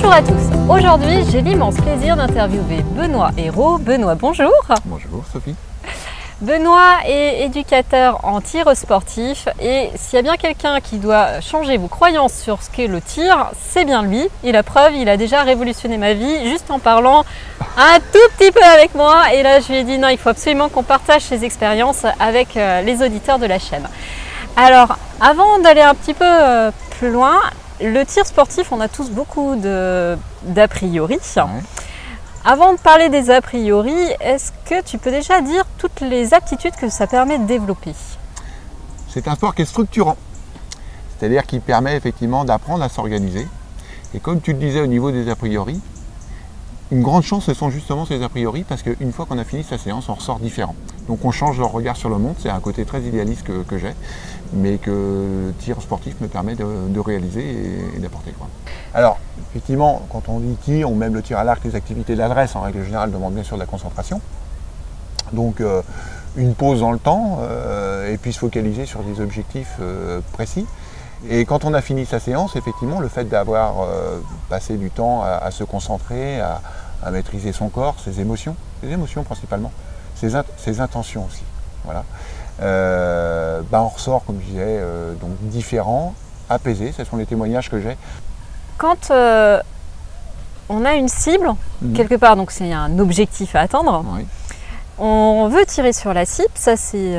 Bonjour à tous, aujourd'hui j'ai l'immense plaisir d'interviewer Benoît Hérault. Benoît, bonjour. Bonjour Sophie. Benoît est éducateur en tir sportif et s'il y a bien quelqu'un qui doit changer vos croyances sur ce qu'est le tir, c'est bien lui. Et la preuve, il a déjà révolutionné ma vie juste en parlant un tout petit peu avec moi. Et là je lui ai dit non, il faut absolument qu'on partage ses expériences avec les auditeurs de la chaîne. Alors avant d'aller un petit peu plus loin, le tir sportif, on a tous beaucoup d'a priori. Ouais. Avant de parler des a priori, est-ce que tu peux déjà dire toutes les aptitudes que ça permet de développer? C'est un sport qui est structurant, c'est-à-dire qui permet effectivement d'apprendre à s'organiser. Et comme tu le disais au niveau des a priori, une grande chance ce sont justement ces a priori parce qu'une fois qu'on a fini sa séance, on ressort différent. Donc on change leur regard sur le monde, c'est un côté très idéaliste que j'ai, mais que le tir sportif me permet de réaliser et d'apporter. Alors effectivement, quand on dit tir, ou même le tir à l'arc, les activités de l'adresse en règle générale demandent bien sûr de la concentration. Donc une pause dans le temps et puis se focaliser sur des objectifs précis. Et quand on a fini sa séance, effectivement, le fait d'avoir passé du temps à se concentrer, à maîtriser son corps, ses émotions principalement, ses intentions aussi. Voilà. On ressort, comme je disais, donc différent, apaisé. Ce sont les témoignages que j'ai. Quand on a une cible, quelque part, donc c'est un objectif à atteindre, Oui. on veut tirer sur la cible, ça c'est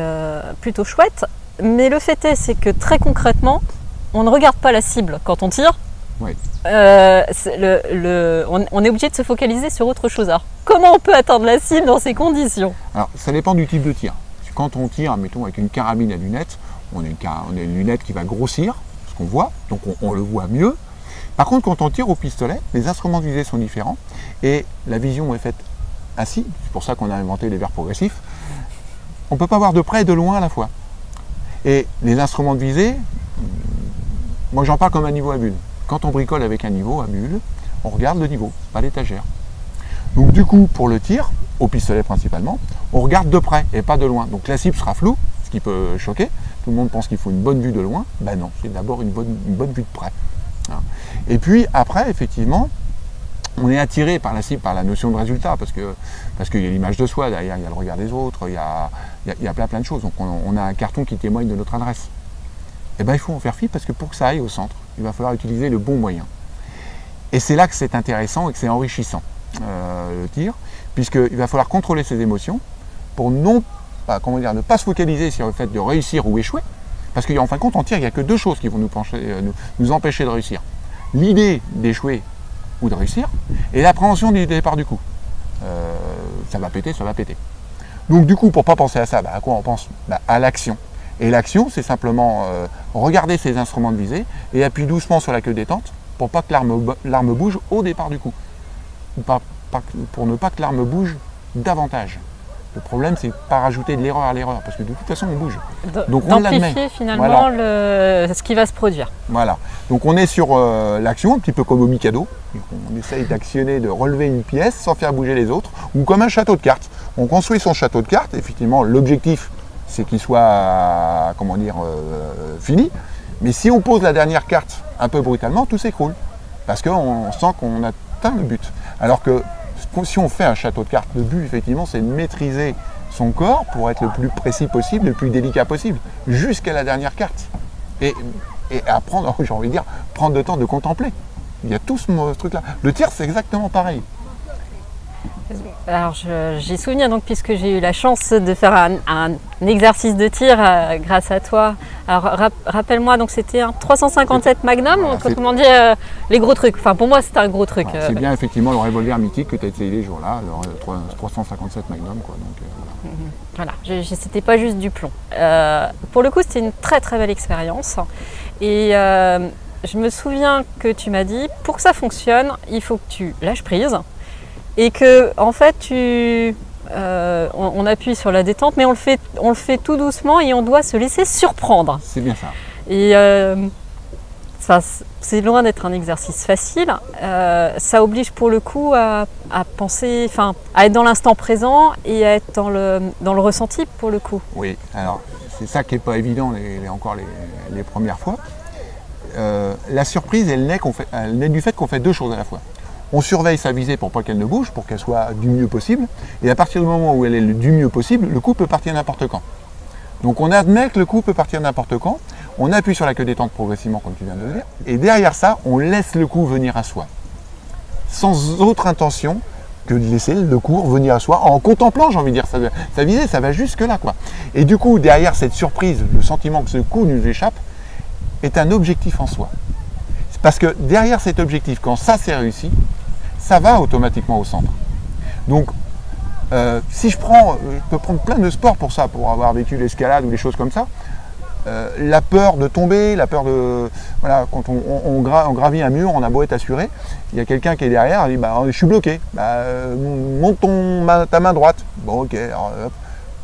plutôt chouette, mais le fait est, c'est que très concrètement, on ne regarde pas la cible quand on tire. Oui. On est obligé de se focaliser sur autre chose. Alors, comment on peut atteindre la cible dans ces conditions? Alors, ça dépend du type de tir. Quand on tire, mettons, avec une carabine à lunettes, on a une lunette qui va grossir, ce qu'on voit, donc on le voit mieux. Par contre, quand on tire au pistolet, les instruments de visée sont différents et la vision est faite ainsi. C'est pour ça qu'on a inventé les verres progressifs. On ne peut pas voir de près et de loin à la fois. Et les instruments de visée, moi j'en parle comme un niveau à bulles. Quand on bricole avec un niveau à bulles, on regarde le niveau, pas l'étagère. Donc du coup, pour le tir, au pistolet principalement, on regarde de près et pas de loin. Donc la cible sera floue, ce qui peut choquer. Tout le monde pense qu'il faut une bonne vue de loin. Ben non, c'est d'abord une bonne vue de près. Et puis après, effectivement, on est attiré par la cible, par la notion de résultat, parce qu'il y a l'image de soi derrière, il y a le regard des autres, il y a plein de choses. Donc on a un carton qui témoigne de notre adresse. Et bien il faut en faire fi parce que pour que ça aille au centre, il va falloir utiliser le bon moyen. Et c'est là que c'est intéressant et que c'est enrichissant, le tir, puisqu'il va falloir contrôler ses émotions pour ne pas se focaliser sur le fait de réussir ou échouer. Parce qu'en fin de compte, en tir, il n'y a que deux choses qui vont nous empêcher de réussir. L'idée d'échouer ou de réussir, et l'appréhension du départ du coup. Ça va péter, ça va péter. Donc du coup, pour ne pas penser à ça, à quoi on pense? À l'action. Et l'action, c'est simplement regarder ses instruments de visée et appuyer doucement sur la queue détente pour pas que l'arme bouge au départ du coup. Pour ne pas que l'arme bouge davantage. Le problème, c'est de ne pas rajouter de l'erreur à l'erreur, parce que de toute façon, on bouge. Donc on l'admet. D'amplifier finalement voilà. Ce qui va se produire. Voilà. Donc on est sur l'action, un petit peu comme au Mikado. On essaye d'actionner, de relever une pièce sans faire bouger les autres, ou comme un château de cartes. On construit son château de cartes, effectivement, l'objectif, c'est qu'il soit, fini. Mais si on pose la dernière carte un peu brutalement, tout s'écroule. Parce qu'on sent qu'on atteint le but. Alors que si on fait un château de cartes, le but, effectivement, c'est de maîtriser son corps pour être le plus précis possible, le plus délicat possible, jusqu'à la dernière carte. Et apprendre, j'ai envie de dire, prendre le temps de contempler. Il y a tout ce truc-là. Le tir, c'est exactement pareil. Alors j'ai souvenir, donc, puisque j'ai eu la chance de faire un exercice de tir grâce à toi. Alors rappelle-moi, donc c'était un 357 Magnum, Voilà, comment dit, les gros trucs. Enfin pour moi c'était un gros truc. Voilà, c'est bien effectivement le revolver mythique que tu as essayé les jours-là, le 357 Magnum. Quoi, donc, voilà. C'était pas juste du plomb. Pour le coup c'était une très très belle expérience. Et je me souviens que tu m'as dit, pour que ça fonctionne, il faut que tu lâches prise. Et que en fait on appuie sur la détente, mais on le fait tout doucement et on doit se laisser surprendre. C'est bien ça. Et ça, c'est loin d'être un exercice facile. Ça oblige pour le coup à penser, à être dans l'instant présent et à être dans le ressenti pour le coup. Oui, alors c'est ça qui n'est pas évident les premières fois. La surprise, elle naît du fait qu'on fait deux choses à la fois. On surveille sa visée pour pas qu'elle ne bouge, pour qu'elle soit du mieux possible. Et à partir du moment où elle est du mieux possible, le coup peut partir n'importe quand. Donc on admet que le coup peut partir n'importe quand. On appuie sur la queue détente progressivement, comme tu viens de le dire. Et derrière ça, on laisse le coup venir à soi. Sans autre intention que de laisser le coup venir à soi, en contemplant, j'ai envie de dire, sa visée, ça va jusque là, quoi. Et du coup, derrière cette surprise, le sentiment que ce coup nous échappe, est un objectif en soi. Parce que derrière cet objectif, quand ça c'est réussi, ça va automatiquement au centre. Donc, si je peux prendre plein de sports pour ça, pour avoir vécu l'escalade ou des choses comme ça, la peur de tomber, la peur de... Voilà, quand on gravit un mur, on a beau être assuré, il y a quelqu'un qui est derrière, il dit bah, je suis bloqué, bah, monte ta main droite. Bon ok, alors,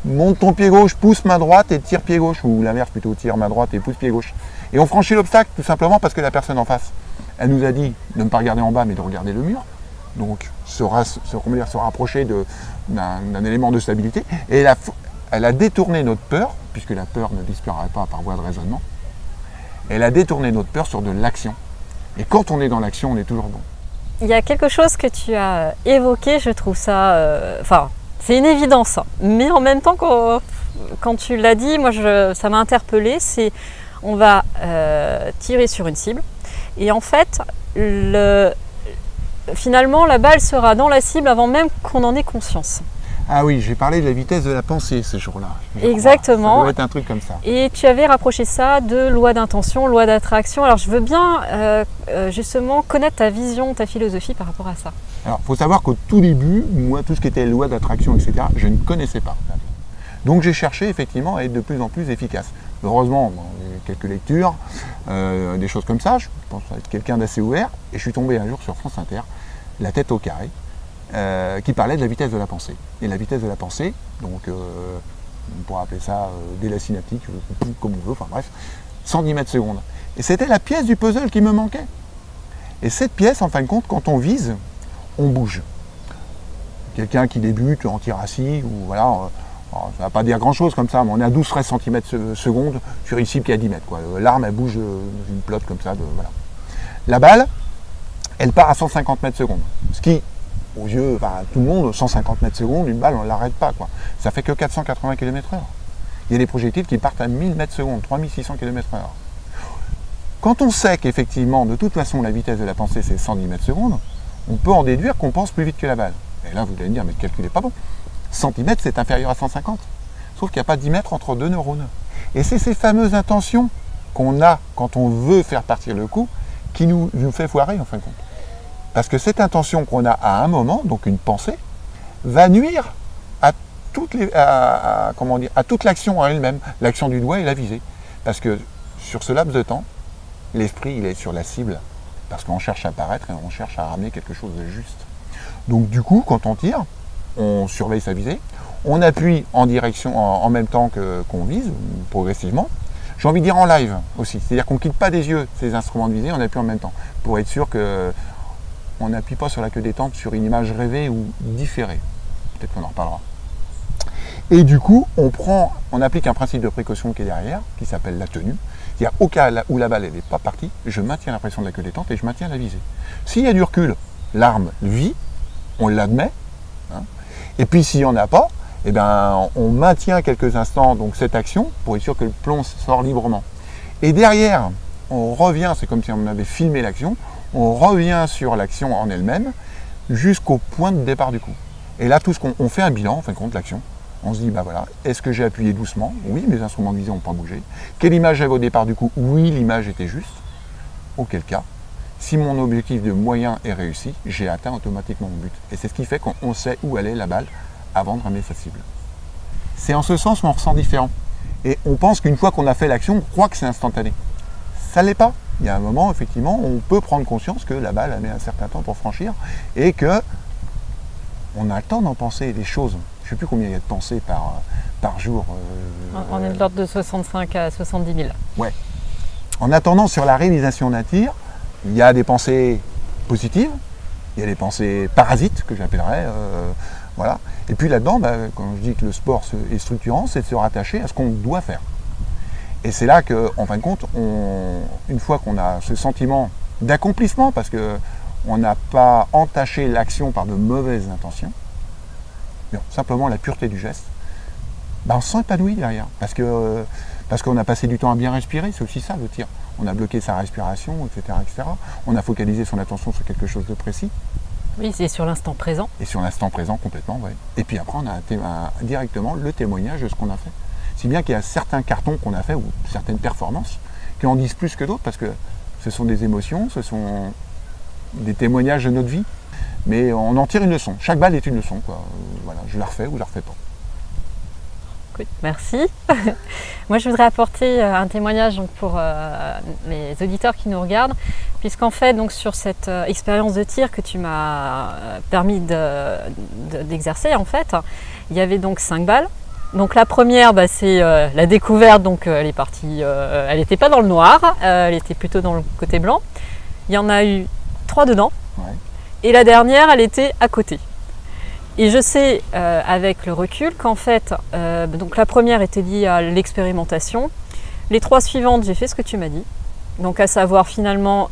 monte ton pied gauche, pousse main droite et tire pied gauche, ou l'inverse plutôt, tire main droite et pousse pied gauche. Et on franchit l'obstacle tout simplement parce que la personne en face, elle nous a dit de ne pas regarder en bas mais de regarder le mur, donc se rapprocher d'un élément de stabilité, et elle a détourné notre peur, puisque la peur ne disparaît pas par voie de raisonnement, elle a détourné notre peur sur de l'action. Et quand on est dans l'action, on est toujours bon. Il y a quelque chose que tu as évoqué, je trouve ça... c'est une évidence, mais en même temps, quand tu l'as dit, moi ça m'a interpellée, c'est on va tirer sur une cible, et en fait, finalement, la balle sera dans la cible avant même qu'on en ait conscience. Ah oui, j'ai parlé de la vitesse de la pensée ce jour-là. Exactement. Ça doit être un truc comme ça. Et tu avais rapproché ça de loi d'intention, loi d'attraction. Alors je veux bien justement connaître ta vision, ta philosophie par rapport à ça. Alors il faut savoir qu'au tout début, moi tout ce qui était loi d'attraction, etc., je ne connaissais pas. Donc j'ai cherché effectivement à être de plus en plus efficace. Heureusement, j'ai eu quelques lectures, des choses comme ça. Je pense être quelqu'un d'assez ouvert. Et je suis tombé un jour sur France Inter, La tête au carré, qui parlait de la vitesse de la pensée. Et la vitesse de la pensée, donc on pourrait appeler ça dès la synaptique, comme on veut, enfin bref, 110 mètres secondes. Et c'était la pièce du puzzle qui me manquait. Et cette pièce, en fin de compte, quand on vise, on bouge. Quelqu'un qui débute en tir assis, ou voilà, ça ne va pas dire grand chose comme ça, mais on est à 12-13 cm secondes sur une cible qui est à 10 mètres. L'arme, elle bouge dans une plotte comme ça. Voilà. La balle, elle part à 150 mètres secondes. Ce qui, aux yeux, tout le monde, 150 mètres secondes, une balle, on ne l'arrête pas, quoi. Ça fait que 480 km/h. Il y a des projectiles qui partent à 1000 mètres secondes, 3600 km/h. Quand on sait qu'effectivement, de toute façon, la vitesse de la pensée, c'est 110 mètres secondes, on peut en déduire qu'on pense plus vite que la balle. Et là, vous allez me dire, mais le calcul n'est pas bon. Centimètres, c'est inférieur à 150. Sauf qu'il n'y a pas 10 mètres entre deux neurones. Et c'est ces fameuses intentions qu'on a quand on veut faire partir le coup qui nous fait foirer, en fin de compte. Parce que cette intention qu'on a à un moment, donc une pensée, va nuire à toute l'action en elle-même, l'action du doigt et la visée. Parce que sur ce laps de temps, l'esprit il est sur la cible, parce qu'on cherche à paraître et on cherche à ramener quelque chose de juste. Donc du coup, quand on tire, on surveille sa visée, on appuie en direction, en même temps qu'on vise, progressivement. J'ai envie de dire en live aussi, c'est-à-dire qu'on ne quitte pas des yeux ces instruments de visée, on appuie en même temps, pour être sûr que on n'appuie pas sur la queue détente sur une image rêvée ou différée. Peut-être qu'on en reparlera. Et du coup, on applique un principe de précaution qui est derrière, qui s'appelle la tenue. C'est-à-dire, au cas où la balle n'est pas partie, je maintiens la pression de la queue détente et je maintiens la visée. S'il y a du recul, l'arme vit, on l'admet. Hein. Et puis s'il n'y en a pas, eh ben, on maintient quelques instants donc, cette action pour être sûr que le plomb sort librement. Et derrière, on revient, c'est comme si on avait filmé l'action, on revient sur l'action en elle-même jusqu'au point de départ du coup. Et là, on fait un bilan, en fin de compte, l'action. On se dit, bah voilà, est-ce que j'ai appuyé doucement? Oui, mes instruments de visée n'ont pas bougé. Quelle image j'avais au départ du coup? Oui, l'image était juste. Auquel cas, si mon objectif de moyen est réussi, j'ai atteint automatiquement mon but. Et c'est ce qui fait qu'on sait où aller la balle avant de ramener sa cible. C'est en ce sens qu'on ressent différent. Et on pense qu'une fois qu'on a fait l'action, on croit que c'est instantané. Ça ne l'est pas. Il y a un moment, effectivement, on peut prendre conscience que la balle a mis un certain temps pour franchir et que on a le temps d'en penser des choses. Je ne sais plus combien il y a de pensées par jour. On est de l'ordre de 65 à 70 000. Ouais. En attendant, sur la réalisation d'un tir, il y a des pensées positives, il y a des pensées parasites, que j'appellerais. Voilà. Et puis là-dedans, quand je dis que le sport est structurant, c'est de se rattacher à ce qu'on doit faire. Et c'est là qu'en fin de compte, une fois qu'on a ce sentiment d'accomplissement, parce que on n'a pas entaché l'action par de mauvaises intentions, non, simplement la pureté du geste, on se sent épanoui derrière, parce qu'on a passé du temps à bien respirer, c'est aussi ça le tir. On a bloqué sa respiration, etc., etc. On a focalisé son attention sur quelque chose de précis. Oui, c'est sur l'instant présent. Et sur l'instant présent complètement, oui. Et puis après, on a directement le témoignage de ce qu'on a fait. Si bien qu'il y a certains cartons qu'on a fait, ou certaines performances, qui en disent plus que d'autres, parce que ce sont des émotions, ce sont des témoignages de notre vie. Mais on en tire une leçon. Chaque balle est une leçon, quoi. Voilà, je la refais ou je la refais pas. Écoute, merci. Moi, je voudrais apporter un témoignage donc, pour les auditeurs qui nous regardent, puisqu'en fait, donc, sur cette expérience de tir que tu m'as permis d'exercer, en fait, il y avait donc 5 balles. Donc la première, c'est la découverte, donc elle est partie, elle n'était pas dans le noir, elle était plutôt dans le côté blanc. Il y en a eu 3 dedans, Ouais. et la dernière, elle était à côté. Et je sais avec le recul qu'en fait, donc la première était liée à l'expérimentation. Les 3 suivantes, j'ai fait ce que tu m'as dit. Donc à savoir finalement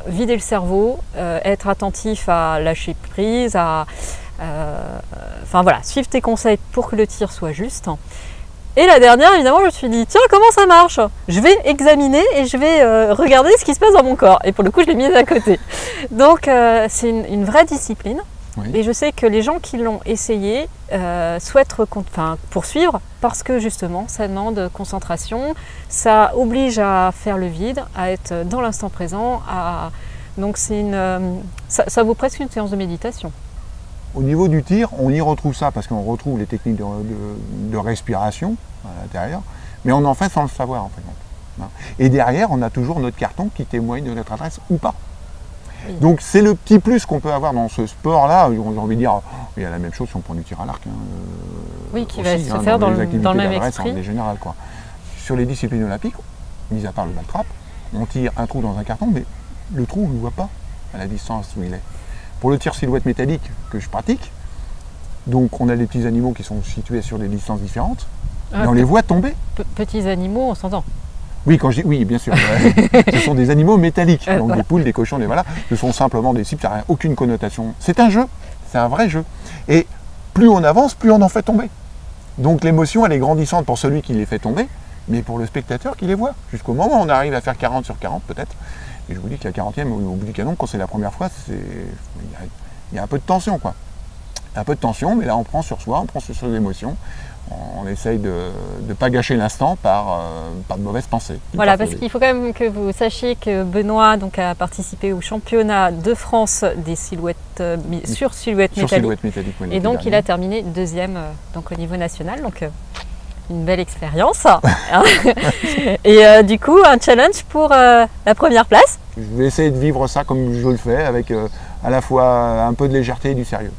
vider le cerveau, être attentif à lâcher prise, enfin voilà, suivre tes conseils pour que le tir soit juste. Et la dernière, évidemment, je me suis dit, tiens, comment ça marche? Je vais examiner et je vais regarder ce qui se passe dans mon corps. Et pour le coup, je l'ai mise à côté. Donc c'est une vraie discipline. Oui. Et je sais que les gens qui l'ont essayé souhaitent poursuivre parce que justement ça demande concentration, ça oblige à faire le vide, à être dans l'instant présent, donc ça vaut presque une séance de méditation. Au niveau du tir, on y retrouve ça parce qu'on retrouve les techniques de respiration à l'intérieur, mais on en fait sans le savoir en fait. Et derrière, on a toujours notre carton qui témoigne de notre adresse ou pas. Oui. Donc c'est le petit plus qu'on peut avoir dans ce sport-là. J'ai envie de dire, il y a la même chose si on prend du tir à l'arc. Oui, qui va se faire dans le même esprit. En général, quoi. Sur les disciplines olympiques, mis à part le ball-trap, on tire un trou dans un carton, mais le trou, on ne le voit pas à la distance où il est. Pour le tir silhouette métallique que je pratique, donc on a des petits animaux qui sont situés sur des distances différentes, et on les voit tomber. Petits animaux, on s'entend. Oui, quand je dis oui, bien sûr. Ce sont des animaux métalliques, donc voilà. Des poules, des cochons, voilà. Ce sont simplement des cibles, ça n'a aucune connotation. C'est un jeu, c'est un vrai jeu. Et plus on avance, plus on en fait tomber. Donc l'émotion, elle est grandissante pour celui qui les fait tomber, mais pour le spectateur qui les voit. Jusqu'au moment où on arrive à faire 40 sur 40 peut-être. Et je vous dis que la 40e au bout du canon, quand c'est la première fois, il y a un peu de tension, quoi. Un peu de tension, mais là on prend sur soi, on prend sur l'émotion. On essaye de ne pas gâcher l'instant par de mauvaises pensées. Voilà, parce qu'il faut quand même que vous sachiez que Benoît donc, a participé au championnat de France des silhouettes sur silhouette métallique. Oui, et donc il a terminé 2e donc, au niveau national. Donc une belle expérience. Et du coup, un challenge pour la première place. Je vais essayer de vivre ça comme je le fais, avec à la fois un peu de légèreté et du sérieux.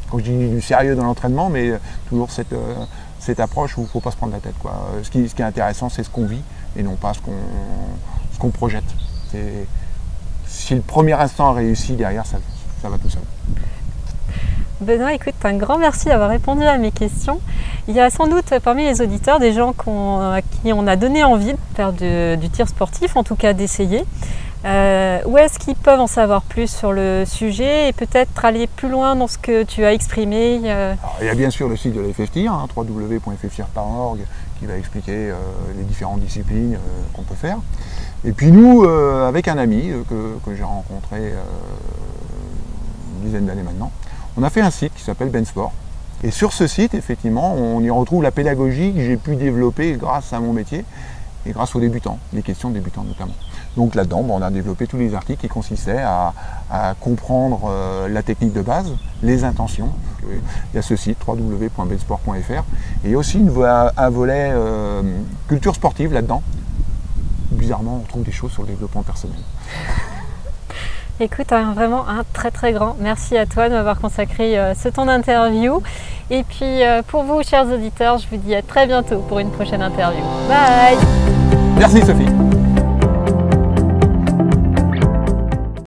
Quand je dis du sérieux dans l'entraînement, mais toujours cette approche où il ne faut pas se prendre la tête, quoi. Ce qui est intéressant, c'est ce qu'on vit et non pas ce qu'on projette. Si le premier instant a réussi, derrière, ça va tout seul. Benoît, écoute, un grand merci d'avoir répondu à mes questions. Il y a sans doute parmi les auditeurs des gens à qui on a donné envie de faire du tir sportif, en tout cas d'essayer. Où est-ce qu'ils peuvent en savoir plus sur le sujet et peut-être aller plus loin dans ce que tu as exprimé? Alors, il y a bien sûr le site de la FFTIR, www.fftir.org, qui va expliquer les différentes disciplines qu'on peut faire. Et puis nous, avec un ami que j'ai rencontré une dizaine d'années maintenant, on a fait un site qui s'appelle Bensport. Et sur ce site, effectivement, on y retrouve la pédagogie que j'ai pu développer grâce à mon métier et grâce aux débutants, les questions de débutants notamment. Donc là-dedans, on a développé tous les articles qui consistaient à comprendre la technique de base, les intentions. Il y a ce site, www.bensport.fr. Et il y a aussi un volet culture sportive là-dedans. Bizarrement, on trouve des choses sur le développement personnel. Écoute, vraiment un très très grand merci à toi de m'avoir consacré ce temps d'interview. Et puis pour vous, chers auditeurs, je vous dis à très bientôt pour une prochaine interview. Bye! Merci Sophie.